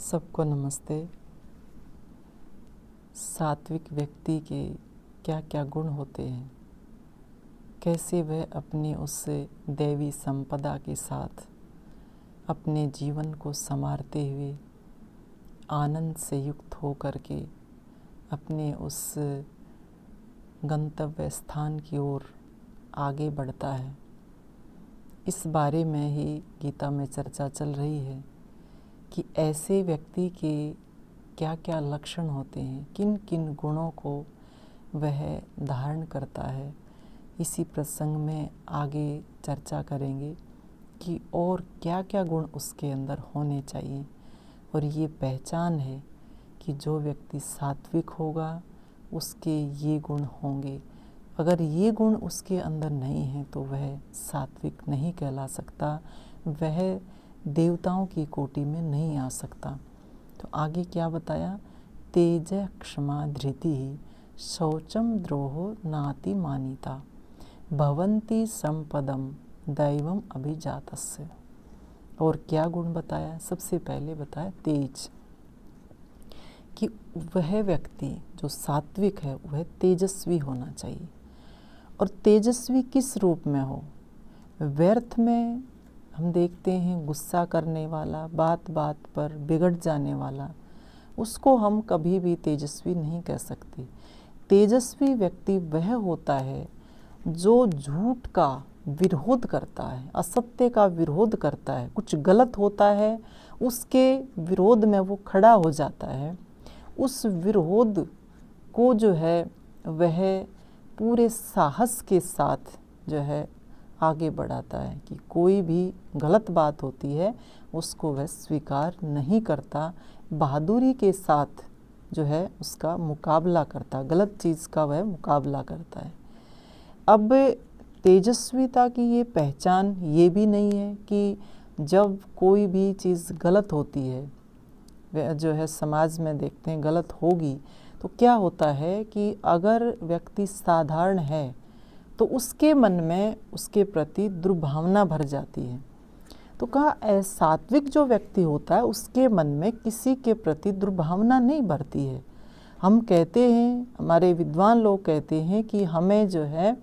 सबको नमस्ते। सात्विक व्यक्ति के क्या क्या गुण होते हैं, कैसे वह अपनी उस दैवी संपदा के साथ अपने जीवन को संवारते हुए आनंद से युक्त हो करके अपने उस गंतव्य स्थान की ओर आगे बढ़ता है। इस बारे में ही गीता में चर्चा चल रही है कि ऐसे व्यक्ति के क्या क्या लक्षण होते हैं, किन किन गुणों को वह धारण करता है। इसी प्रसंग में आगे चर्चा करेंगे कि और क्या क्या गुण उसके अंदर होने चाहिए। और ये पहचान है कि जो व्यक्ति सात्विक होगा उसके ये गुण होंगे। अगर ये गुण उसके अंदर नहीं है तो वह सात्विक नहीं कहला सकता, वह देवताओं की कोटि में नहीं आ सकता। तो आगे क्या बताया, तेज क्षमा धृति शौचम द्रोहो नाति मानिता भवन्ति संपदम दैवम अभिजातस्य। और क्या गुण बताया, सबसे पहले बताया तेज, कि वह व्यक्ति जो सात्विक है वह तेजस्वी होना चाहिए। और तेजस्वी किस रूप में हो, व्यर्थ में हम देखते हैं गुस्सा करने वाला, बात बात पर बिगड़ जाने वाला, उसको हम कभी भी तेजस्वी नहीं कह सकते। तेजस्वी व्यक्ति वह होता है जो झूठ का विरोध करता है, असत्य का विरोध करता है, कुछ गलत होता है उसके विरोध में वो खड़ा हो जाता है। उस विरोध को जो है वह पूरे साहस के साथ जो है आगे बढ़ाता है कि कोई भी गलत बात होती है उसको वह स्वीकार नहीं करता, बहादुरी के साथ जो है उसका मुकाबला करता, गलत चीज़ का वह मुकाबला करता है। अब तेजस्विता की ये पहचान ये भी नहीं है कि जब कोई भी चीज़ गलत होती है, वह जो है समाज में देखते हैं गलत होगी तो क्या होता है कि अगर व्यक्ति साधारण है तो उसके मन में उसके प्रति दुर्भावना भर जाती है। तो कहा सात्विक जो व्यक्ति होता है उसके मन में किसी के प्रति दुर्भावना नहीं भरती है। हम कहते हैं, हमारे विद्वान लोग कहते हैं कि हमें जो है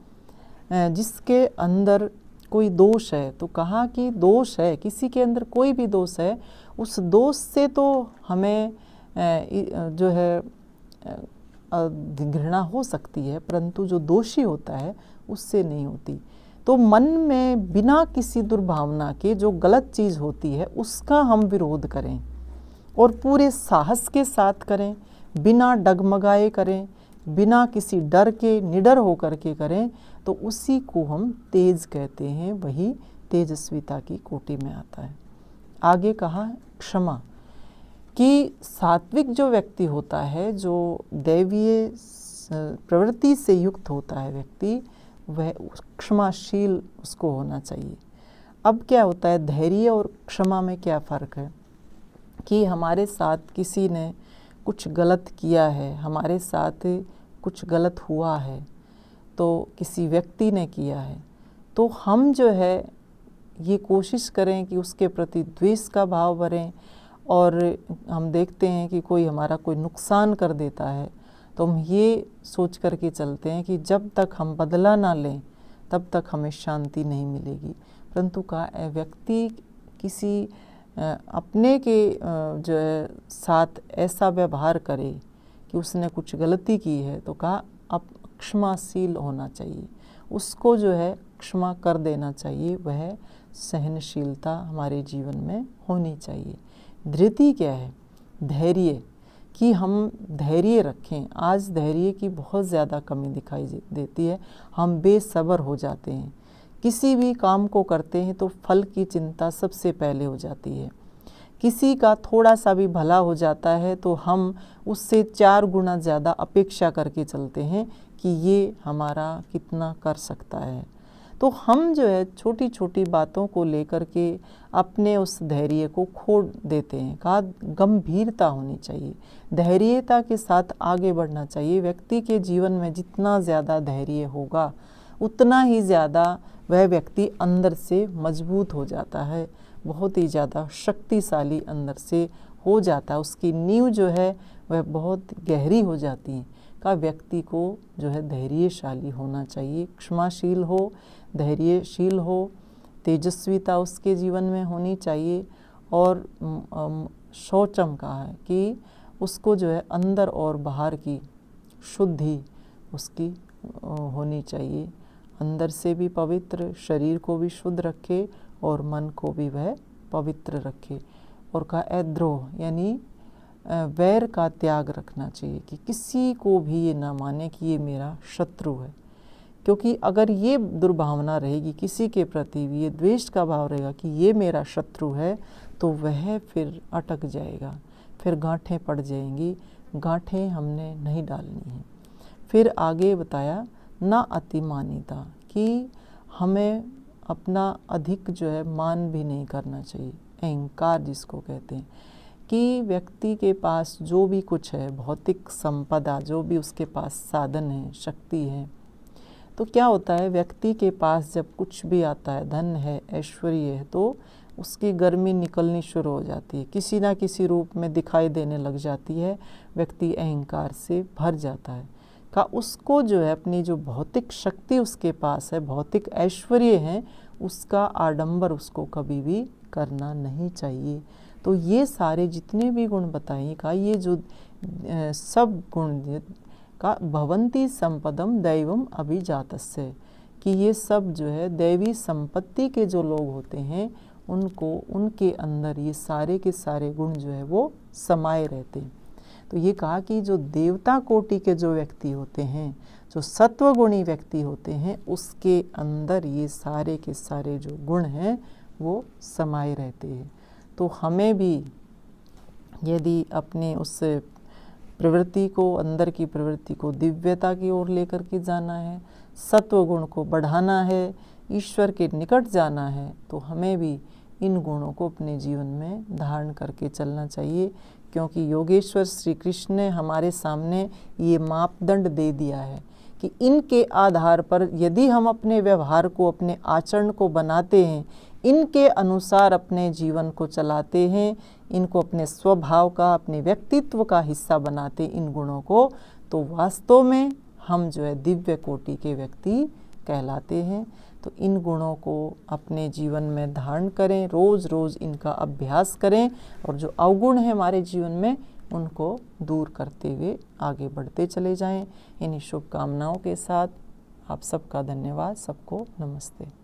जिसके अंदर कोई दोष है, तो कहा कि दोष है, किसी के अंदर कोई भी दोष है, उस दोष से तो हमें जो है घृणा हो सकती है, परंतु जो दोषी होता है उससे नहीं होती। तो मन में बिना किसी दुर्भावना के जो गलत चीज़ होती है उसका हम विरोध करें और पूरे साहस के साथ करें, बिना डगमगाए करें, बिना किसी डर के निडर होकर के करें, तो उसी को हम तेज कहते हैं, वही तेजस्विता की कोटि में आता है। आगे कहा क्षमा, कि सात्विक जो व्यक्ति होता है, जो दैवीय प्रवृत्ति से युक्त होता है व्यक्ति, वह क्षमाशील उसको होना चाहिए। अब क्या होता है, धैर्य और क्षमा में क्या फ़र्क है कि हमारे साथ किसी ने कुछ गलत किया है, हमारे साथ कुछ गलत हुआ है, तो किसी व्यक्ति ने किया है, तो हम जो है ये कोशिश करें कि उसके प्रति द्वेष का भाव भरें। और हम देखते हैं कि कोई हमारा कोई नुकसान कर देता है तो हम ये सोच कर के चलते हैं कि जब तक हम बदला ना लें तब तक हमें शांति नहीं मिलेगी। परंतु कहा व्यक्ति किसी अपने के जो है साथ ऐसा व्यवहार करे कि उसने कुछ गलती की है, तो कहा अब क्षमाशील होना चाहिए, उसको जो है क्षमा कर देना चाहिए, वह सहनशीलता हमारे जीवन में होनी चाहिए। धृति क्या है, धैर्य, कि हम धैर्य रखें। आज धैर्य की बहुत ज़्यादा कमी दिखाई देती है, हम बेसब्र हो जाते हैं, किसी भी काम को करते हैं तो फल की चिंता सबसे पहले हो जाती है। किसी का थोड़ा सा भी भला हो जाता है तो हम उससे 4 गुना ज़्यादा अपेक्षा करके चलते हैं कि ये हमारा कितना कर सकता है। तो हम जो है छोटी छोटी बातों को लेकर के अपने उस धैर्य को खो देते हैं। कहा गंभीरता होनी चाहिए, धैर्यता के साथ आगे बढ़ना चाहिए। व्यक्ति के जीवन में जितना ज़्यादा धैर्य होगा उतना ही ज़्यादा वह व्यक्ति अंदर से मजबूत हो जाता है, बहुत ही ज़्यादा शक्तिशाली अंदर से हो जाता है, उसकी नींव जो है वह बहुत गहरी हो जाती है। का व्यक्ति को जो है धैर्यशाली होना चाहिए, क्षमाशील हो, धैर्यशील हो, तेजस्विता उसके जीवन में होनी चाहिए। और शौचम कहा है कि उसको जो है अंदर और बाहर की शुद्धि उसकी होनी चाहिए, अंदर से भी पवित्र, शरीर को भी शुद्ध रखे और मन को भी वह पवित्र रखे। और कहा अद्रोह यानी वैर का त्याग रखना चाहिए कि किसी को भी ये ना माने कि ये मेरा शत्रु है, क्योंकि अगर ये दुर्भावना रहेगी किसी के प्रति भी, ये द्वेष का भाव रहेगा कि ये मेरा शत्रु है, तो वह फिर अटक जाएगा, फिर गांठें पड़ जाएंगी। गांठें हमने नहीं डालनी है। फिर आगे बताया ना अतिमानिता, कि हमें अपना अधिक जो है मान भी नहीं करना चाहिए, अहंकार जिसको कहते हैं, कि व्यक्ति के पास जो भी कुछ है, भौतिक संपदा, जो भी उसके पास साधन है, शक्ति है, तो क्या होता है व्यक्ति के पास जब कुछ भी आता है, धन है, ऐश्वर्य है, तो उसकी गर्मी निकलनी शुरू हो जाती है, किसी ना किसी रूप में दिखाई देने लग जाती है, व्यक्ति अहंकार से भर जाता है। का उसको जो है अपनी जो भौतिक शक्ति उसके पास है, भौतिक ऐश्वर्य है, उसका आडंबर उसको कभी भी करना नहीं चाहिए। तो ये सारे जितने भी गुण बताइए का, ये जो सब गुण का भवंती संपदम दैवम अभिजातस्य, कि ये सब जो है दैवी संपत्ति के जो लोग होते हैं, उनको उनके अंदर ये सारे के सारे गुण जो है वो समाये रहते हैं। तो ये कहा कि जो देवता कोटि के जो व्यक्ति होते हैं, जो सत्वगुणी व्यक्ति होते हैं, उसके अंदर ये सारे के सारे जो गुण हैं वो समाये रहते हैं। तो हमें भी यदि अपने उस प्रवृत्ति को, अंदर की प्रवृत्ति को दिव्यता की ओर लेकर के जाना है, सत्व गुण को बढ़ाना है, ईश्वर के निकट जाना है, तो हमें भी इन गुणों को अपने जीवन में धारण करके चलना चाहिए। क्योंकि योगेश्वर श्री कृष्ण ने हमारे सामने ये मापदंड दे दिया है कि इनके आधार पर यदि हम अपने व्यवहार को, अपने आचरण को बनाते हैं, इनके अनुसार अपने जीवन को चलाते हैं, इनको अपने स्वभाव का, अपने व्यक्तित्व का हिस्सा बनाते इन गुणों को, तो वास्तव में हम जो है दिव्य कोटि के व्यक्ति कहलाते हैं। तो इन गुणों को अपने जीवन में धारण करें, रोज़ रोज़ इनका अभ्यास करें, और जो अवगुण है हमारे जीवन में उनको दूर करते हुए आगे बढ़ते चले जाएं। इन्हीं शुभकामनाओं के साथ आप सबका धन्यवाद, सबको नमस्ते।